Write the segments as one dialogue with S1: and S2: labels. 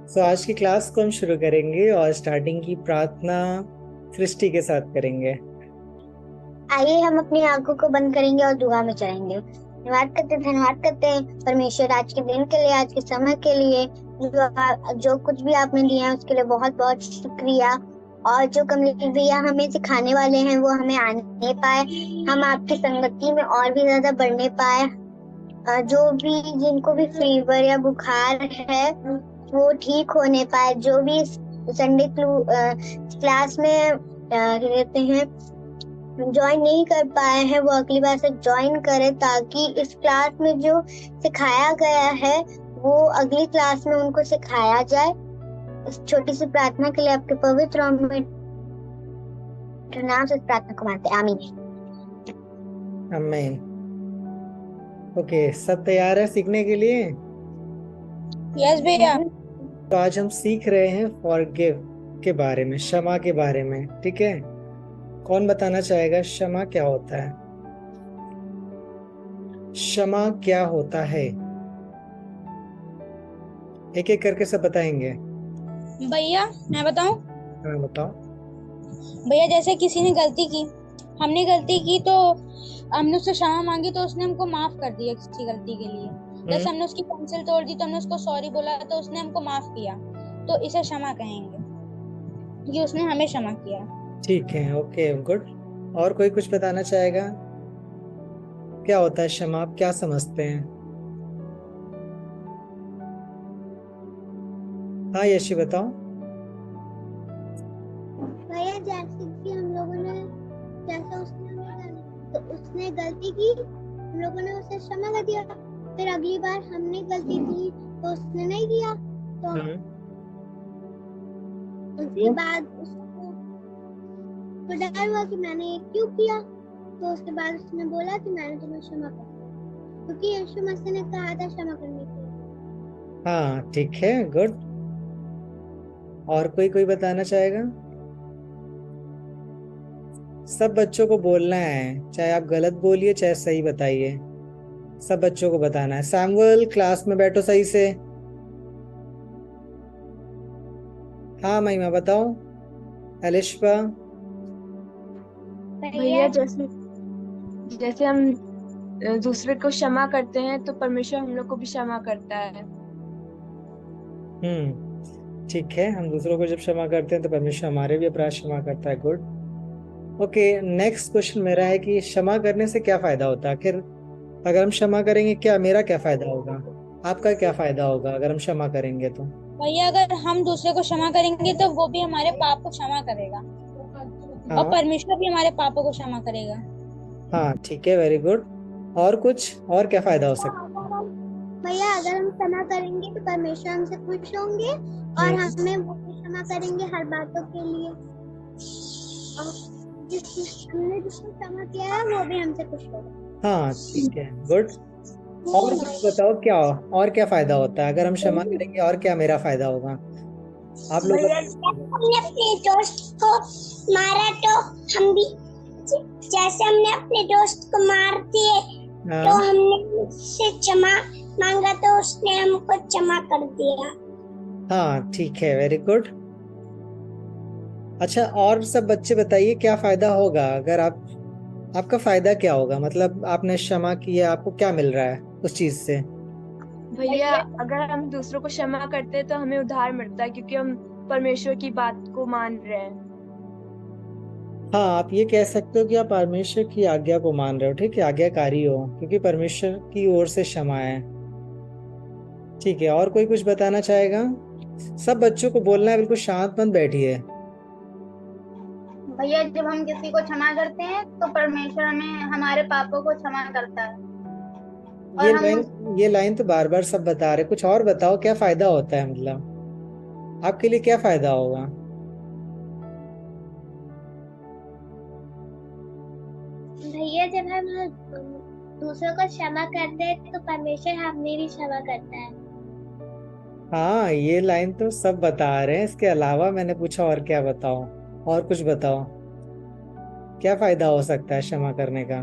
S1: आज की क्लास को हम शुरू करेंगे और स्टार्टिंग की प्रार्थना सृष्टि के साथ करेंगे।
S2: आइए हम अपनी आंखों को बंद करेंगे और दुआ में चलेंगे। धन्यवाद करते हैं परमेश्वर, आज के दिन के लिए, आज के समय के लिए, जो कुछ भी आपने दिया है उसके लिए बहुत बहुत शुक्रिया। और जो कमलेश भैया हमें सिखाने वाले हैं वो हमें आने पाए, हम आपकी संगति में और भी ज्यादा बढ़ने पाए। जो भी जिनको भी फीवर या बुखार है वो ठीक होने पाए। जो भी संडे क्लास में रहते हैं ज्वाइन नहीं कर पाए हैं वो अगली बार से ज्वाइन करें, ताकि इस क्लास में जो सिखाया गया है वो अगली क्लास में उनको सिखाया जाए। इस छोटी सी प्रार्थना के लिए आपके पवित्र और मीठे नाम से इस प्रार्थना को मानते हैं, आमीन।
S1: आमीन। ओके, सब तैयार है सीखने के लिए?
S3: यस भैया।
S1: तो आज हम सीख रहे हैं फॉरगिव के बारे में, क्षमा के बारे में। ठीक है, कौन बताना चाहेगा क्षमा क्या होता है? क्षमा क्या होता है? एक एक करके सब बताएंगे।
S3: भैया मैं बताऊं।
S1: हाँ बताओ।
S3: भैया जैसे किसी ने गलती की, हमने गलती की तो हमने उससे क्षमा मांगी तो उसने हमको माफ कर दिया किसी गलती के लिए। जैसे हमने उसकी पेंसिल तोड़ दी तो हमने उसको सॉरी बोला तो उसने हमको माफ किया, तो इसे क्षमा कहेंगे कि उसने हमें क्षमा किया।
S1: ठीक है, ओके गुड। और कोई कुछ बताना चाहेगा? क्या होता है क्षमा, आप क्या समझते हैं? हाँ यशी बताओ।
S2: भैया जैसे कि हम लोगों ने, जैसे उसने गलती की, हम लोगों ने उसे क्षमा कर दिया। फिर अगली बार हमने गलती की तो उसने नहीं किया, तो उसके बाद उसको डर हुआ कि मैंने ये क्यों किया। तो उसके बाद उसने बोला कि मैंने तुम्हें क्षमा कर दिया, क्योंकि यीशु मसीह ने कहा था क्षमा करने के लिए।
S1: हाँ ठीक है, गुड। और कोई कोई बताना चाहेगा? सब बच्चों को बोलना है, चाहे आप गलत बोलिए चाहे सही बताइए। सब बच्चों को बताना है। सैमुअल क्लास में बैठो सही से। हाँ महिमा बताओ। अलिशबा।
S4: भैया जैसे जैसे हम दूसरे को क्षमा करते हैं तो परमेश्वर हम लोग को भी क्षमा करता है।
S1: ठीक है, हम दूसरों को जब क्षमा करते हैं तो परमेश्वर हमारे भी अपराध क्षमा करता है। गुड। ओके, नेक्स्ट क्वेश्चन मेरा है कि क्षमा करने से क्या फायदा होता है आखिर? अगर हम क्षमा करेंगे, क्या मेरा क्या फायदा होगा? आपका क्या फायदा होगा अगर हम क्षमा करेंगे तो?
S3: भैया अगर हम दूसरे को क्षमा करेंगे तो वो भी हमारे पाप को क्षमा करेगा और
S1: हाँ
S3: परमेश्वर भी हमारे पापों को क्षमा करेगा।
S1: हाँ ठीक है, वेरी गुड। और कुछ और क्या फायदा हो सकता
S2: भैया अगर हम क्षमा करेंगे तो परमेश्वर हमसे खुश होंगे
S1: है?
S2: और हमें वो भी क्षमा करेंगे हर बातों के लिए। और हमने जिसको क्षमा किया है वो भी हमसे खुश होगा।
S1: हाँ ठीक है, गुड। और कुछ बताओ, क्या और क्या फायदा होता है अगर हम क्षमा करेंगे? और क्या मेरा फायदा होगा? आप लोग
S2: भैया
S1: बताओ।
S2: हमने अपने दोस्त को मारा तो हम भी, जैसे हमने अपने दोस्त को मार दिए तो
S1: हाँ
S2: हमने उससे क्षमा मांगा तो उसने हमको क्षमा कर दिया।
S1: हाँ ठीक है, वेरी गुड। अच्छा, और सब बच्चे बताइए क्या फायदा होगा अगर आपका फायदा क्या होगा? मतलब आपने क्षमा किया, आपको क्या मिल रहा है उस चीज से?
S4: भैया अगर हम दूसरों को क्षमा करते हैं तो हमें उद्धार मिलता है, क्योंकि हम परमेश्वर की बात को मान रहे हैं।
S1: हाँ, आप ये कह सकते हो कि आप परमेश्वर की आज्ञा को मान रहे हो। ठीक है, आज्ञाकारी हो, क्योंकि परमेश्वर की ओर से क्षमा है। ठीक है, और कोई कुछ बताना चाहेगा? सब बच्चों को बोलना है, बिल्कुल शांत मत बैठिए।
S5: भैया जब हम किसी को क्षमा करते हैं तो परमेश्वर हमें हमारे पापों को क्षमा करता है
S1: ये
S5: और हम उस
S1: लाइन ये लाइन तो बार बार सब बता रहे, कुछ और बताओ क्या फायदा होता है? मतलब आपके लिए क्या फायदा होगा?
S2: भैया जब हम दूसरों को क्षमा करते हैं तो परमेश्वर हमें भी क्षमा करता है।
S1: हाँ, ये लाइन तो सब बता रहे हैं, इसके अलावा मैंने पूछा और क्या बताओ? और कुछ बताओ, क्या फायदा हो सकता है क्षमा करने का?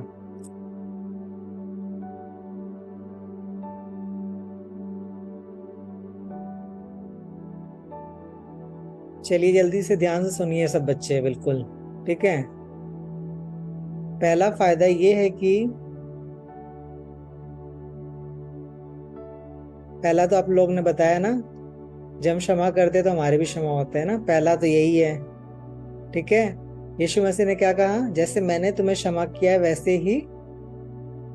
S1: चलिए जल्दी से ध्यान से सुनिए सब बच्चे, बिल्कुल ठीक है। पहला फायदा ये है कि पहला तो आप लोग ने बताया ना, जब हम क्षमा करते तो हमारे भी क्षमा होते हैं ना, पहला तो यही है, ठीक है। यीशु मसीह ने क्या कहा, जैसे मैंने तुम्हें क्षमा किया है वैसे ही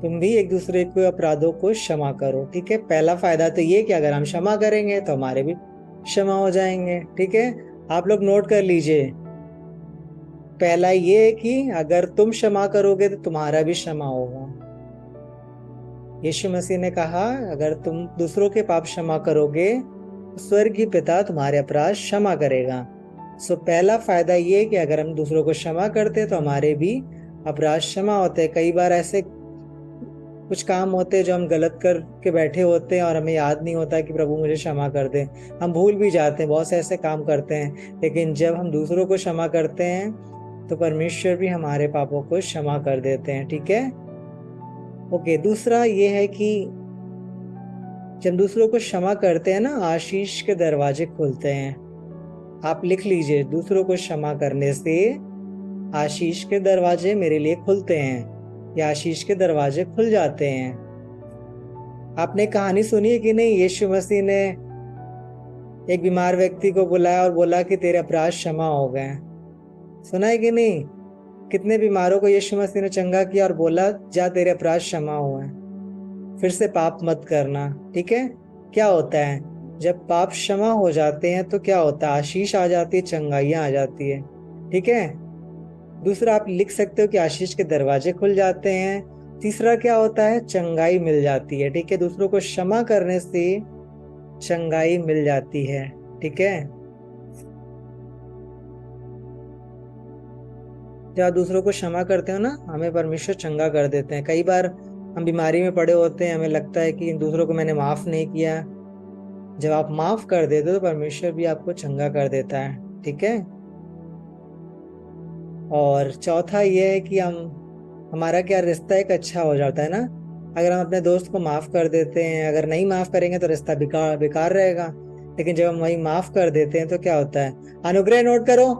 S1: तुम भी एक दूसरे के अपराधों को क्षमा करो, ठीक है। पहला फायदा तो ये कि अगर हम क्षमा करेंगे तो हमारे भी क्षमा हो जाएंगे, ठीक है। आप लोग नोट कर लीजिए, पहला ये है कि अगर तुम क्षमा करोगे तो तुम्हारा भी क्षमा होगा। यीशु मसीह ने कहा अगर तुम दूसरों के पाप क्षमा करोगे तो स्वर्गीय पिता तुम्हारे अपराध क्षमा करेगा। सो पहला फायदा ये है कि अगर हम दूसरों को क्षमा करते तो हमारे भी अपराध क्षमा होते हैं। कई बार ऐसे कुछ काम होते हैं जो हम गलत करके बैठे होते हैं और हमें याद नहीं होता कि प्रभु मुझे क्षमा कर दे, हम भूल भी जाते हैं, बहुत से ऐसे काम करते हैं। लेकिन जब हम दूसरों को क्षमा करते हैं तो परमेश्वर भी हमारे पापों को क्षमा कर देते हैं, ठीक है। ओके, दूसरा ये है कि जब दूसरों को क्षमा करते हैं ना, आशीष के दरवाजे खुलते हैं। आप लिख लीजिए, दूसरों को क्षमा करने से आशीष के दरवाजे मेरे लिए खुलते हैं, या आशीष के दरवाजे खुल जाते हैं। आपने कहानी सुनी है कि नहीं, यीशु मसीह ने एक बीमार व्यक्ति को बुलाया और बोला कि तेरे अपराध क्षमा हो गए। सुना है कि नहीं? कितने बीमारों को यीशु मसीह ने चंगा किया और बोला जा तेरे अपराध क्षमा हुए, फिर से पाप मत करना, ठीक है। क्या होता है जब पाप क्षमा हो जाते हैं तो क्या होता है, आशीष आ जाती है, चंगाइयां आ जाती है, ठीक है। दूसरा आप लिख सकते हो कि आशीष के दरवाजे खुल जाते हैं। तीसरा क्या होता है, चंगाई मिल जाती है, ठीक है। दूसरों को क्षमा करने से चंगाई मिल जाती है, ठीक है। जब आप दूसरों को क्षमा करते हो ना, हमें परमेश्वर चंगा कर देते हैं। कई बार हम बीमारी में पड़े होते हैं, हमें लगता है कि इन दूसरों को मैंने माफ नहीं किया। जब आप माफ कर देते हो तो परमेश्वर भी आपको चंगा कर देता है, ठीक है। और चौथा ये है कि हमारा क्या रिश्ता एक अच्छा हो जाता है ना। अगर हम अपने दोस्त को माफ कर देते हैं, अगर नहीं माफ करेंगे तो रिश्ता बेकार रहेगा। लेकिन जब हम वही माफ कर देते हैं तो क्या होता है, अनुग्रह नोट करो,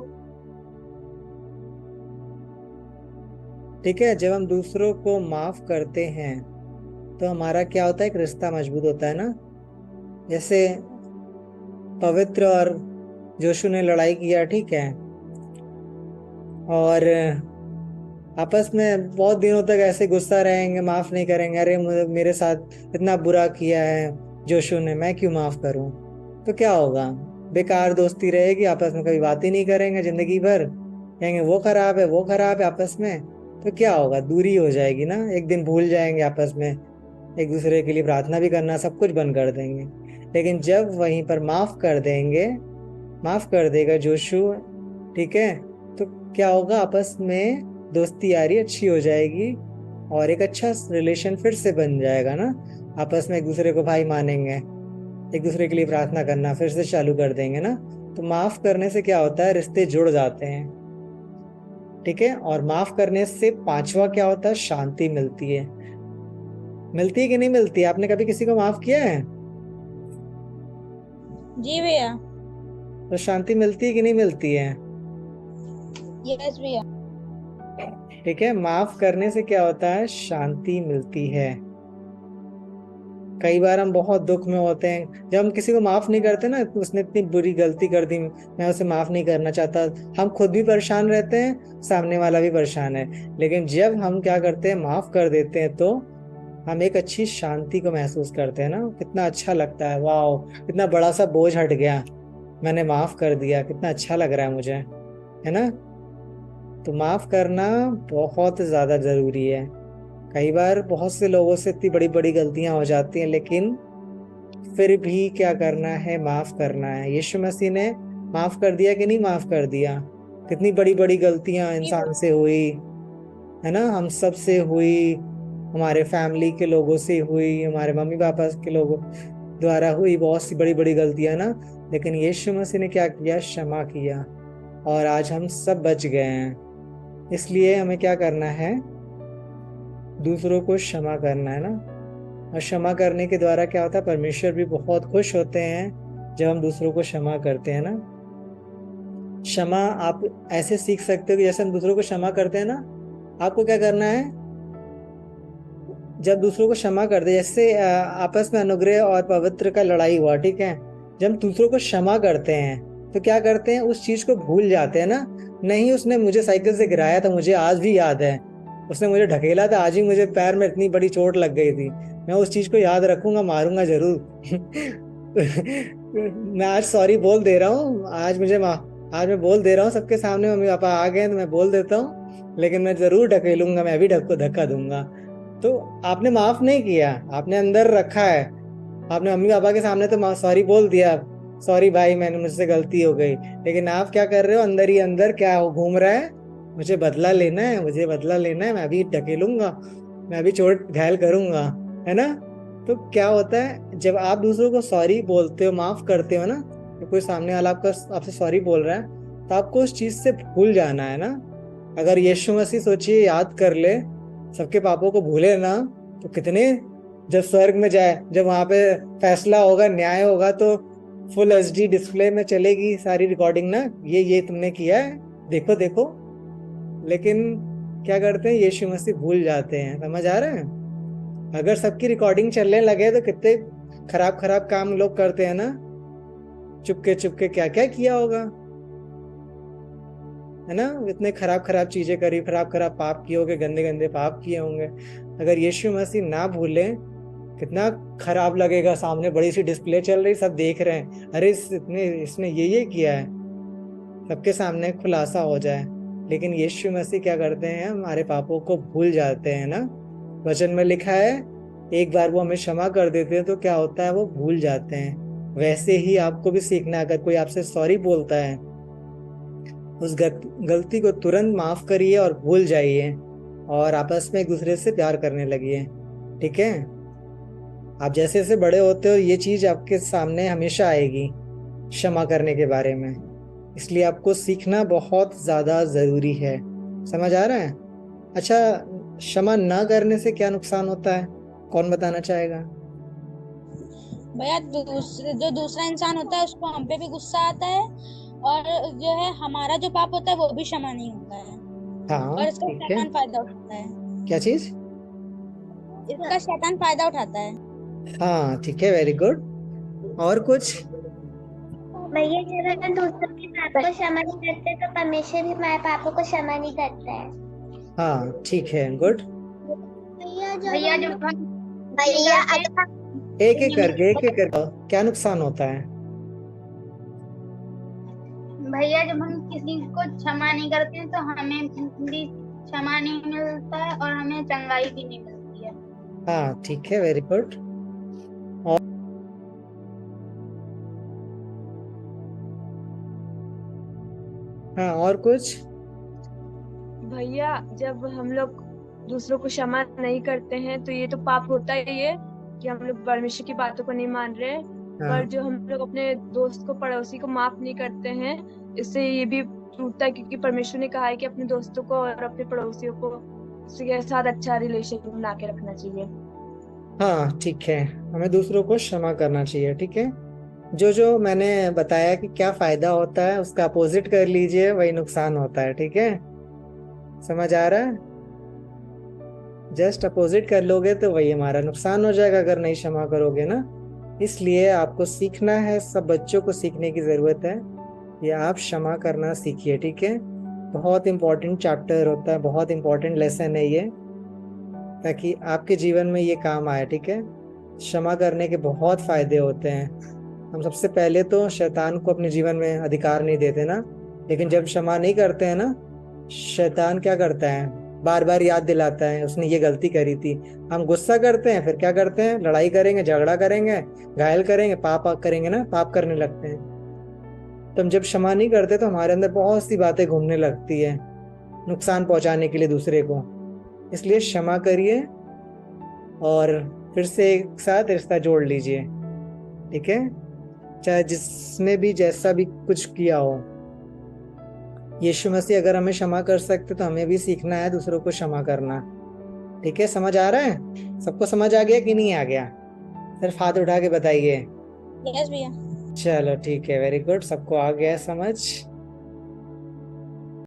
S1: ठीक है। जब हम दूसरों को माफ करते हैं तो हमारा क्या होता है, एक रिश्ता मजबूत होता है ना। जैसे पवित्र और जोशु ने लड़ाई किया, ठीक है, और आपस में बहुत दिनों तक ऐसे गुस्सा रहेंगे, माफ नहीं करेंगे, अरे मेरे साथ इतना बुरा किया है जोशु ने, मैं क्यों माफ करूं। तो क्या होगा, बेकार दोस्ती रहेगी, आपस में कभी बात ही नहीं करेंगे जिंदगी भर, कहेंगे वो खराब है वो खराब है आपस में। तो क्या होगा, दूरी हो जाएगी ना। एक दिन भूल जाएंगे आपस में, एक दूसरे के लिए प्रार्थना भी करना, सब कुछ बंद कर देंगे। लेकिन जब वहीं पर माफ कर देंगे, माफ कर देगा जोशु, ठीक है, तो क्या होगा, आपस में दोस्ती यारी अच्छी हो जाएगी और एक अच्छा रिलेशन फिर से बन जाएगा ना। आपस में एक दूसरे को भाई मानेंगे, एक दूसरे के लिए प्रार्थना करना फिर से चालू कर देंगे ना। तो माफ करने से क्या होता है, रिश्ते जुड़ जाते हैं, ठीक है। और माफ करने से पांचवा क्या होता है, शांति मिलती है। मिलती है कि नहीं मिलती है? आपने कभी किसी को माफ किया है
S3: जी भैया।
S1: तो शांति मिलती है कि नहीं मिलती है?
S3: यस भैया।
S1: ठीक है, माफ करने से क्या होता है, शांति मिलती है। कई बार हम बहुत दुख में होते हैं, जब हम किसी को माफ नहीं करते ना, तो उसने इतनी बुरी गलती कर दी, मैं उसे माफ नहीं करना चाहता, हम खुद भी परेशान रहते हैं, सामने वाला भी परेशान है। लेकिन जब हम क्या करते हैं, माफ कर देते हैं, तो हम एक अच्छी शांति को महसूस करते हैं ना। कितना अच्छा लगता है, वाह, कितना बड़ा सा बोझ हट गया, मैंने माफ कर दिया, कितना अच्छा लग रहा है मुझे, है ना। तो माफ करना बहुत ज्यादा जरूरी है। कई बार बहुत से लोगों से इतनी बड़ी बड़ी गलतियां हो जाती हैं, लेकिन फिर भी क्या करना है, माफ करना है। यीशु मसीह ने माफ कर दिया कि नहीं माफ कर दिया? कितनी बड़ी बड़ी गलतियां इंसान से हुई, है ना, हम सब से हुई, हमारे फैमिली के लोगों से हुई, हमारे मम्मी पापा के लोगों द्वारा हुई, बहुत सी बड़ी बड़ी गलतियां ना। लेकिन यीशु मसीह ने क्या किया, क्षमा किया, और आज हम सब बच गए हैं। इसलिए हमें क्या करना है, दूसरों को क्षमा करना है ना। और क्षमा करने के द्वारा क्या होता है, परमेश्वर भी बहुत खुश होते हैं जब हम दूसरों को क्षमा करते हैं ना। क्षमा आप ऐसे सीख सकते हो कि जैसे हम दूसरों को क्षमा करते हैं ना, आपको क्या करना है, जब दूसरों को क्षमा कर दे, जैसे आपस में अनुग्रह और पवित्र का लड़ाई हुआ, ठीक है, जब हम दूसरों को क्षमा करते हैं तो क्या करते हैं, उस चीज को भूल जाते हैं ना। नहीं, उसने मुझे साइकिल से गिराया था, मुझे आज भी याद है, उसने मुझे ढकेला था, आज ही मुझे पैर में इतनी बड़ी चोट लग गई थी, मैं उस चीज को याद रखूंगा, मारूंगा जरूर। मैं आज सॉरी बोल दे रहा हूँ, आज मैं बोल दे रहा हूँ सबके सामने, मम्मी पापा आ गए तो मैं बोल देता हूँ, लेकिन मैं जरूर ढकेलूंगा, मैं भी धक्का दूंगा। तो आपने माफ नहीं किया, आपने अंदर रखा है, आपने मम्मी पापा के सामने तो सॉरी बोल दिया, सॉरी भाई मैंने मुझसे गलती हो गई, लेकिन आप क्या कर रहे हो, अंदर ही अंदर क्या घूम रहा है, मुझे बदला लेना है, मुझे बदला लेना है, मैं भी ढकेलूंगा, मैं भी चोट घायल करूंगा, है ना। तो क्या होता है, जब आप दूसरों को सॉरी बोलते हो, माफ करते हो ना, तो कोई सामने वाला आपसे सॉरी बोल रहा है, तो आपको उस चीज से भूल जाना है ना। अगर यीशु मसीह सोचिए याद कर ले, सबके पापों को भूले ना, तो कितने, जब स्वर्ग में जाए, जब वहां पे फैसला होगा, न्याय होगा, तो फुल HD डिस्प्ले में चलेगी सारी रिकॉर्डिंग ना, ये तुमने किया है, देखो देखो। लेकिन क्या करते हैं, यीशु मसीह भूल जाते हैं, समझ आ रहा है। अगर सबकी रिकॉर्डिंग चलने लगे तो कितने खराब खराब काम लोग करते हैं ना, चुपके क्या क्या किया होगा, है ना, इतने खराब खराब चीजें करी, खराब खराब पाप किए होंगे, गंदे गंदे पाप किए होंगे। अगर यीशु मसीह ना भूले, कितना खराब लगेगा, सामने बड़ी सी डिस्प्ले चल रही, सब देख रहे हैं, अरे इसने ये किया है, सबके सामने खुलासा हो जाए। लेकिन यीशु मसीह क्या करते हैं, हमारे पापों को भूल जाते हैं ना। वचन में लिखा है, एक बार वो हमें क्षमा कर देते हैं तो क्या होता है, वो भूल जाते हैं। वैसे ही आपको भी सीखना है, अगर कोई आपसे सॉरी बोलता है, उस गलती को तुरंत माफ करिए और भूल जाइए, और आपस में एक दूसरे से प्यार करने लगिए, ठीक है। आप जैसे जैसे बड़े होते हो, ये चीज आपके सामने हमेशा आएगी, क्षमा करने के बारे में, इसलिए आपको सीखना बहुत ज्यादा जरूरी है। समझ आ रहा है। अच्छा, क्षमा ना करने से क्या नुकसान होता है, कौन बताना चाहेगा।
S3: भैया जो दूसरा इंसान होता है उसको हम पे भी गुस्सा आता है, और जो है हमारा जो पाप होता है वो भी क्षमा नहीं होता है,
S1: हाँ
S3: और इसका
S1: ठीक है।
S3: शैतान फायदा उठाता है।
S1: क्या चीज।
S3: इसका शैतान फायदा उठाता है।
S1: हाँ ठीक है, वेरी गुड। और कुछ।
S2: भैया जब हम दूसरों के पापों को क्षमा नहीं करते तो परमेश्वर भी हमारे पापों को क्षमा नहीं करता है।
S1: हाँ ठीक है, गुड।
S5: भैया जब हम
S2: भैया
S1: एक एक करके क्या नुकसान होता है।
S5: भैया जब हम किसी को क्षमा नहीं करते हैं तो हमें भी क्षमा नहीं मिलता है और हमें चंगाई भी नहीं मिलती है।
S1: हाँ ठीक है, वेरी गुड। हाँ और कुछ।
S4: भैया जब हम लोग दूसरों को क्षमा नहीं करते हैं तो ये तो पाप होता ही है कि हम लोग परमेश्वर की बातों को नहीं मान रहे।
S1: हाँ
S4: पर जो हम लोग अपने दोस्त को, पड़ोसी को माफ नहीं करते हैं, इससे ये भी टूटता है, क्योंकि परमेश्वर ने कहा है कि अपने दोस्तों को और अपने पड़ोसियों को उसके साथ अच्छा रिलेशन बना के रखना चाहिए।
S1: हाँ ठीक है, हमें दूसरों को क्षमा करना चाहिए, ठीक है। जो मैंने बताया कि क्या फायदा होता है, उसका अपोजिट कर लीजिए, वही नुकसान होता है, ठीक है। समझ आ रहा है। जस्ट अपोजिट कर लोगे तो वही हमारा नुकसान हो जाएगा, अगर नहीं क्षमा करोगे ना। इसलिए आपको सीखना है, सब बच्चों को सीखने की जरूरत है, ये आप क्षमा करना सीखिए, ठीक है। बहुत इंपॉर्टेंट चैप्टर होता है, बहुत इंपॉर्टेंट लेसन है ये, ताकि आपके जीवन में ये काम आए, ठीक है। क्षमा करने के बहुत फायदे होते हैं। हम सबसे पहले तो शैतान को अपने जीवन में अधिकार नहीं देते ना, लेकिन जब क्षमा नहीं करते हैं ना, शैतान क्या करता है, बार बार याद दिलाता है उसने ये गलती करी थी। हम गुस्सा करते हैं, फिर क्या करते हैं, लड़ाई करेंगे, झगड़ा करेंगे, घायल करेंगे, पाप करेंगे ना, पाप करने लगते हैं। तो हम जब क्षमा नहीं करते तो हमारे अंदर बहुत सी बातें घूमने लगती है, नुकसान पहुंचाने के लिए दूसरे को। इसलिए क्षमा करिए और फिर से एक साथ रिश्ता जोड़ लीजिए, ठीक है। चाहे जिसने भी जैसा भी कुछ किया हो, यीशु मसीह अगर हमें क्षमा कर सकते तो हमें भी सीखना है दूसरों को क्षमा करना, ठीक है। समझ आ रहा है सबको, समझ आ गया कि नहीं आ गया, सिर्फ हाथ उठा के बताइए।
S3: यस भैया।
S1: चलो ठीक है, वेरी गुड, सबको आ गया समझ।